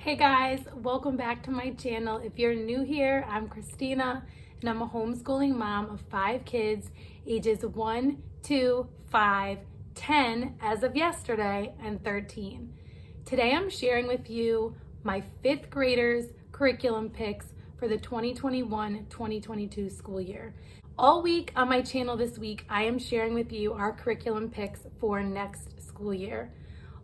Hey guys, welcome back to my channel. If you're new here, I'm Christina and I'm a homeschooling mom of 5 kids ages 1, 2, 5, 10 as of yesterday, and 13. Today I'm sharing with you my 5th graders curriculum picks for the 2021-2022 school year. All week on my channel this week, I am sharing with you our curriculum picks for next school year.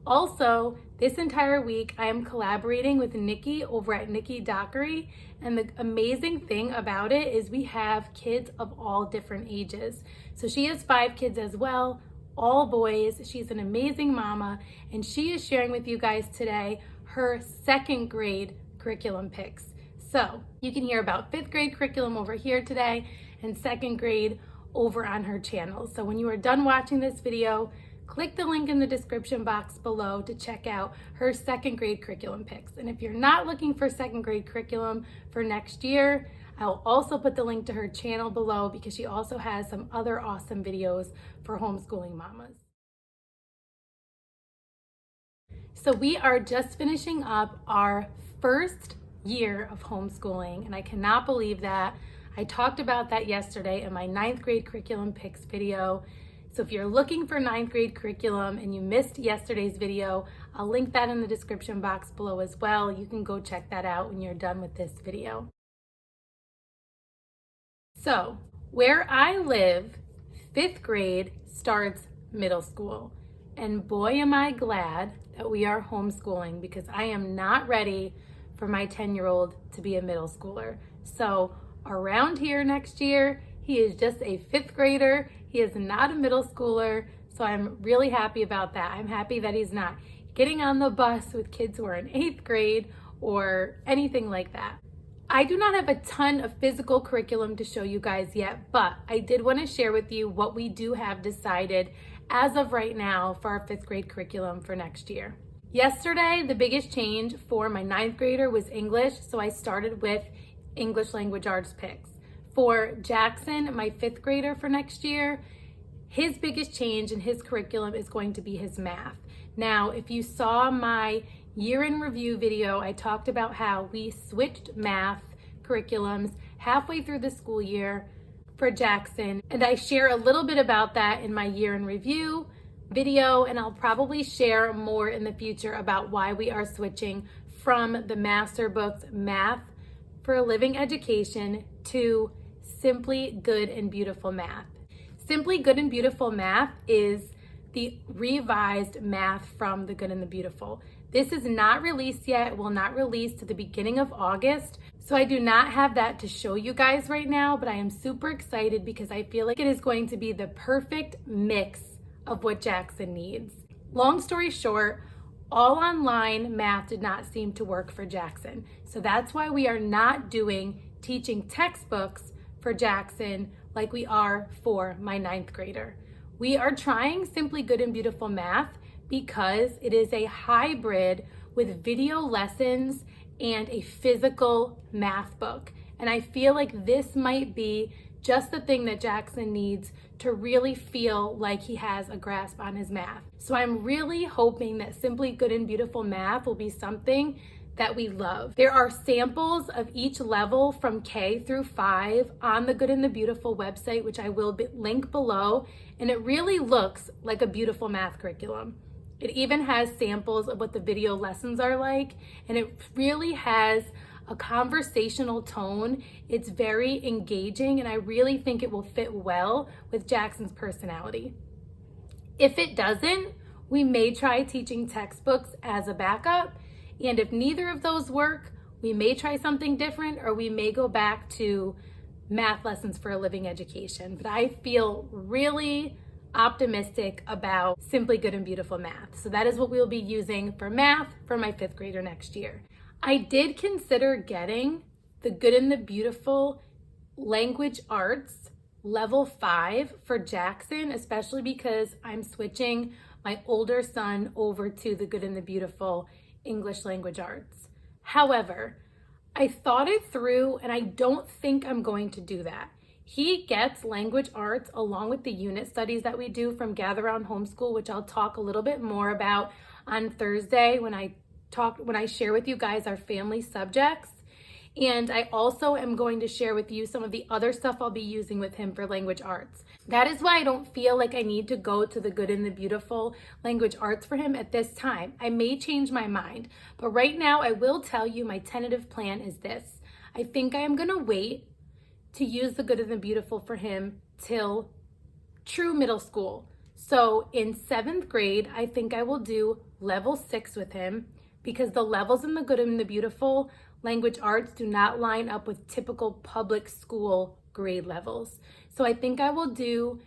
Also, this entire week, I am collaborating with Nikki over at Nikki Dockery, and the amazing thing about it is we have kids of all different ages. So she has 5 kids as well, all boys. She's an amazing mama, and she is sharing with you guys today her 2nd grade curriculum picks. So you can hear about 5th grade curriculum over here today and 2nd grade over on her channel. So when you are done watching this video, click the link in the description box below to check out her 2nd grade curriculum picks. And if you're not looking for 2nd grade curriculum for next year, I'll also put the link to her channel below because she also has some other awesome videos for homeschooling mamas. So we are just finishing up our 1st year of homeschooling, and I cannot believe that. I talked about that yesterday in my 9th grade curriculum picks video. So if you're looking for 9th grade curriculum and you missed yesterday's video, I'll link that in the description box below as well. You can go check that out when you're done with this video. So where I live, 5th grade starts middle school. And boy, am I glad that we are homeschooling, because I am not ready for my 10-year-old to be a middle schooler. So around here next year, he is just a 5th grader. He is not a middle schooler, so I'm really happy about that. I'm happy that he's not getting on the bus with kids who are in 8th grade or anything like that. I do not have a ton of physical curriculum to show you guys yet, but I did want to share with you what we do have decided as of right now for our 5th grade curriculum for next year. Yesterday, the biggest change for my 9th grader was English, so I started with English language arts picks. For Jackson, my 5th grader for next year, his biggest change in his curriculum is going to be his math. Now, if you saw my year in review video, I talked about how we switched math curriculums halfway through the school year for Jackson, and I share a little bit about that in my year in review video, and I'll probably share more in the future about why we are switching from the master books Math for a Living Education to Simply Good and Beautiful Math. Simply Good and Beautiful Math is the revised math from The Good and the Beautiful. This is not released yet. It will not release to the beginning of August. So I do not have that to show you guys right now, but I am super excited because I feel like it is going to be the perfect mix of what Jackson needs. Long story short, all online math did not seem to work for Jackson. So that's why we are not doing teaching textbooks for Jackson like we are for my 9th grader. We are trying Simply Good and Beautiful Math because it is a hybrid with video lessons and a physical math book. And I feel like this might be just the thing that Jackson needs to really feel like he has a grasp on his math. So I'm really hoping that Simply Good and Beautiful Math will be something that we love. There are samples of each level from K through 5 on the Good and the Beautiful website, which I will link below, and it really looks like a beautiful math curriculum. It even has samples of what the video lessons are like, and it really has a conversational tone. It's very engaging, and I really think it will fit well with Jackson's personality. If it doesn't, we may try teaching textbooks as a backup, and if neither of those work, we may try something different, or we may go back to math lessons for a living education. But I feel really optimistic about Simply Good and Beautiful Math. So that is what we'll be using for math for my 5th grader next year. I did consider getting the Good and the Beautiful Language Arts Level 5 for Jackson, especially because I'm switching my older son over to the Good and the Beautiful English Language Arts. However, I thought it through, and I don't think I'm going to do that. He gets language arts along with the unit studies that we do from Gather Round Homeschool, which I'll talk a little bit more about on Thursday when I share with you guys our family subjects. And I also am going to share with you some of the other stuff I'll be using with him for language arts. That is why I don't feel like I need to go to the good and the beautiful language arts for him at this time. I may change my mind, but right now I will tell you my tentative plan is this. I think I am gonna wait to use the good and the beautiful for him till true middle school. So in 7th grade, I think I will do level 6 with him, because the levels in the good and the beautiful language arts do not line up with typical public school grade levels. So I think I will do,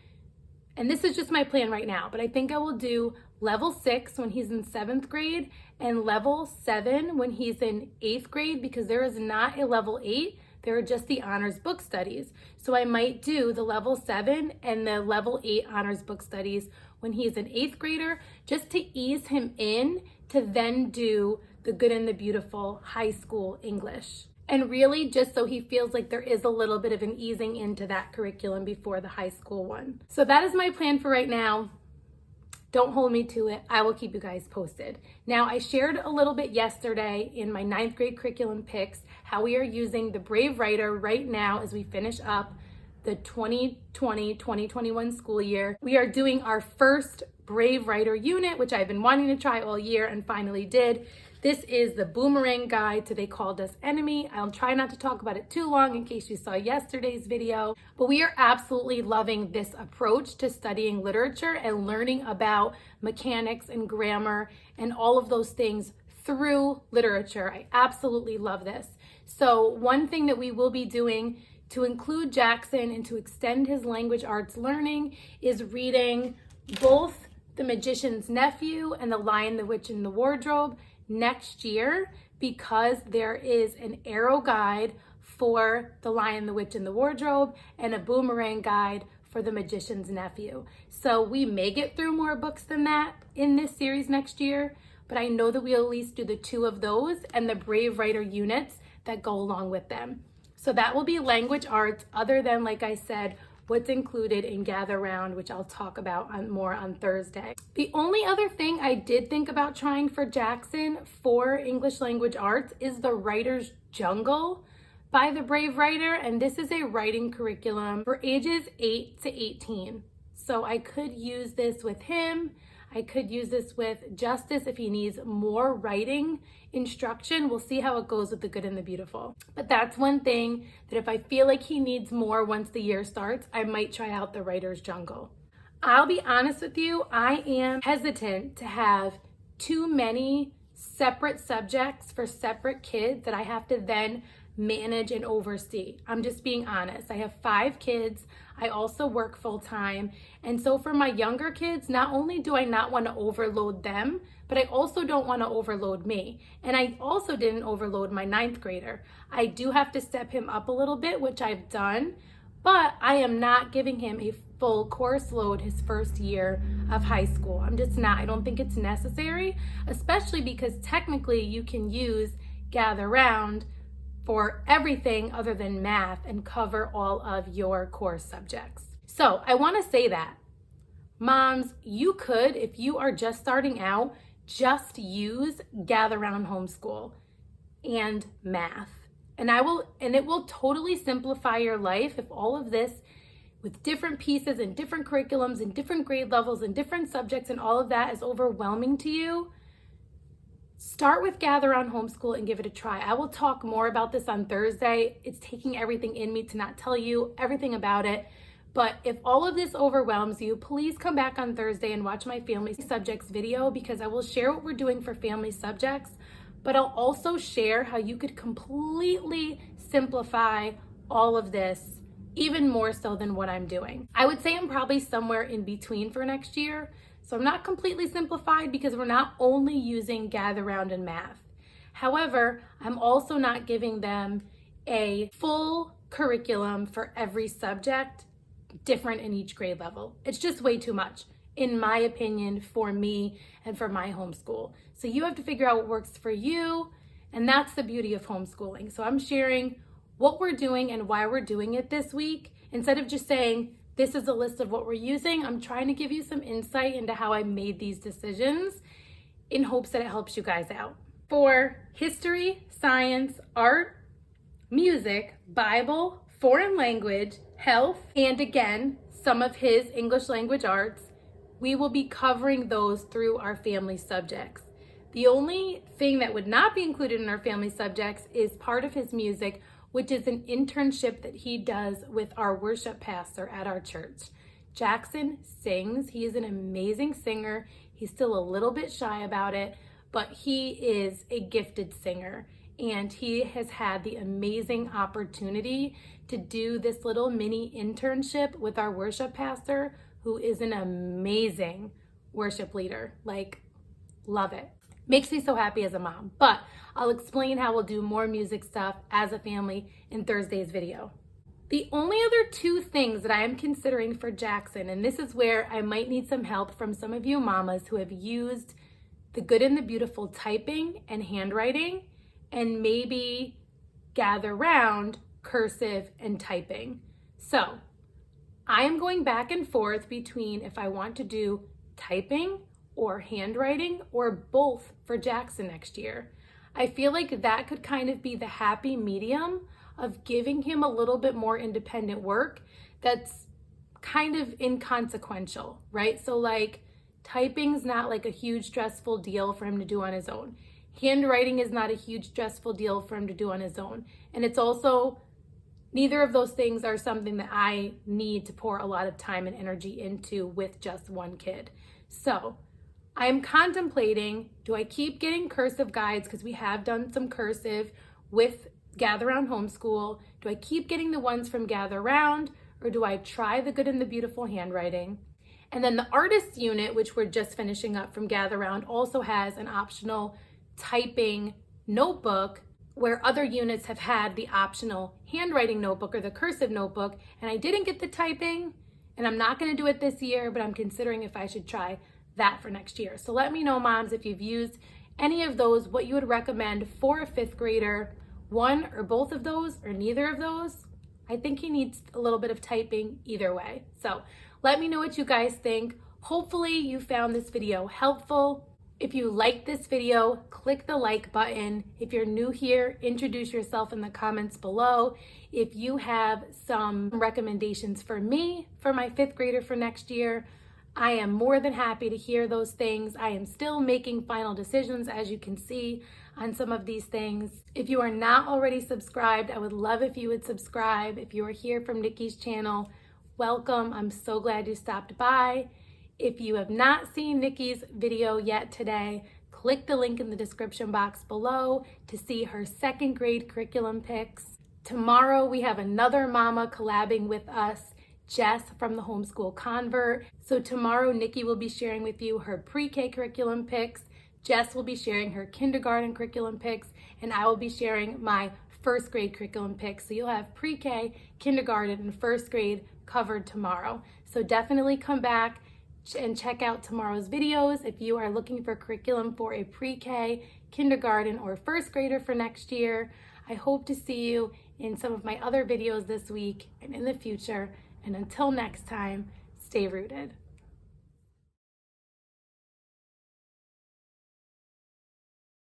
and this is just my plan right now, but I think I will do level 6 when he's in 7th grade and level 7 when he's in 8th grade, because there is not a level 8, there are just the honors book studies. So I might do the level 7 and the level 8 honors book studies when he's an 8th grader, just to ease him in to then do the good and the beautiful high school English. And really just so he feels like there is a little bit of an easing into that curriculum before the high school one. So that is my plan for right now. Don't hold me to it. I will keep you guys posted. Now, I shared a little bit yesterday in my 9th grade curriculum picks how we are using the Brave Writer right now as we finish up the 2020-2021 school year. We are doing our first Brave Writer unit, which I've been wanting to try all year and finally did. This is the Boomerang Guide to They Called Us Enemy. I'll try not to talk about it too long in case you saw yesterday's video, but we are absolutely loving this approach to studying literature and learning about mechanics and grammar and all of those things through literature. I absolutely love this. So one thing that we will be doing to include Jackson and to extend his language arts learning is reading both The Magician's Nephew and The Lion, the Witch, and the Wardrobe next year, because there is an arrow guide for The Lion, the Witch, and the Wardrobe and a boomerang guide for The Magician's Nephew. So we may get through more books than that in this series next year, but I know that we'll at least do the 2 of those and the Brave Writer units that go along with them. So that will be language arts, other than, like I said, what's included in Gather Round, which I'll talk about more on Thursday. The only other thing I did think about trying for Jackson for English language arts is the Writer's Jungle by the Brave Writer, and this is a writing curriculum for ages 8 to 18. So I could use this with him. I could use this with Justice if he needs more writing instruction. We'll see how it goes with the good and the beautiful. But that's one thing that if I feel like he needs more once the year starts, I might try out the Writer's Jungle. I'll be honest with you, I am hesitant to have too many separate subjects for separate kids that I have to then manage and oversee. I'm just being honest. I have 5 kids. I also work full time. And so for my younger kids, not only do I not want to overload them, but I also don't want to overload me. And I also didn't overload my 9th grader. I do have to step him up a little bit, which I've done, but I am not giving him a full course load his first year of high school. I'm just not. I don't think it's necessary, especially because technically you can use Gather Round for everything other than math and cover all of your core subjects. So I want to say that moms, you could, if you are just starting out, just use Gather Round Homeschool and math. And it will totally simplify your life if all of this with different pieces and different curriculums and different grade levels and different subjects and all of that is overwhelming to you. Start with Gather Round Homeschool and give it a try. I will talk more about this on Thursday. It's taking everything in me to not tell you everything about it. But if all of this overwhelms you, please come back on Thursday and watch my family subjects video, because I will share what we're doing for family subjects, but I'll also share how you could completely simplify all of this, even more so than what I'm doing. I would say I'm probably somewhere in between for next year. So I'm not completely simplified because we're not only using Gather Round and math. However, I'm also not giving them a full curriculum for every subject, different in each grade level. It's just way too much, in my opinion, for me and for my homeschool. So you have to figure out what works for you, and that's the beauty of homeschooling. So I'm sharing what we're doing and why we're doing it this week, instead of just saying, this is a list of what we're using. I'm trying to give you some insight into how I made these decisions in hopes that it helps you guys out. For history, science, art, music, Bible, foreign language, health, and again, some of his English language arts, we will be covering those through our family subjects. The only thing that would not be included in our family subjects is part of his music, which is an internship that he does with our worship pastor at our church. Jackson sings. He is an amazing singer. He's still a little bit shy about it, but he is a gifted singer. And he has had the amazing opportunity to do this little mini internship with our worship pastor, who is an amazing worship leader. Like, love it. Makes me so happy as a mom. But I'll explain how we'll do more music stuff as a family in Thursday's video. The only other two things that I am considering for Jackson, and this is where I might need some help from some of you mamas who have used the Good and the Beautiful typing and handwriting, and maybe gather round cursive and typing. So I am going back and forth between if I want to do typing or handwriting or both for Jackson next year. I feel like that could kind of be the happy medium of giving him a little bit more independent work that's kind of inconsequential, right? So like typing's not like a huge stressful deal for him to do on his own. Handwriting is not a huge stressful deal for him to do on his own. And it's also, neither of those things are something that I need to pour a lot of time and energy into with just one kid. So I am contemplating, do I keep getting cursive guides, because we have done some cursive with Gather Round Homeschool. Do I keep getting the ones from Gather Round, or do I try the Good and the Beautiful handwriting? And then the artist unit, which we're just finishing up from Gather Round, also has an optional typing notebook, where other units have had the optional handwriting notebook or the cursive notebook. And I didn't get the typing, and I'm not going to do it this year, but I'm considering if I should try that for next year. So let me know, moms, if you've used any of those, what you would recommend for a fifth grader, one or both of those or neither of those. I think he needs a little bit of typing either way. So let me know what you guys think. Hopefully you found this video helpful. If you liked this video, click the like button. If you're new here, introduce yourself in the comments below. If you have some recommendations for me, for my fifth grader for next year, I am more than happy to hear those things. I am still making final decisions, as you can see, on some of these things. If you are not already subscribed, I would love if you would subscribe. If you are here from Nikki's channel, welcome. I'm so glad you stopped by. If you have not seen Nikki's video yet today, click the link in the description box below to see her second grade curriculum picks. Tomorrow we have another mama collabing with us, Jess from the Homeschool Convert. So tomorrow Nikki will be sharing with you her pre-K curriculum picks, Jess will be sharing her kindergarten curriculum picks, and I will be sharing my first grade curriculum picks. So you'll have pre-K, kindergarten, and first grade covered tomorrow. So definitely come back and check out tomorrow's videos if you are looking for curriculum for a pre-K, kindergarten, or first grader for next year. I hope to see you in some of my other videos this week and in the future. And until next time, stay rooted.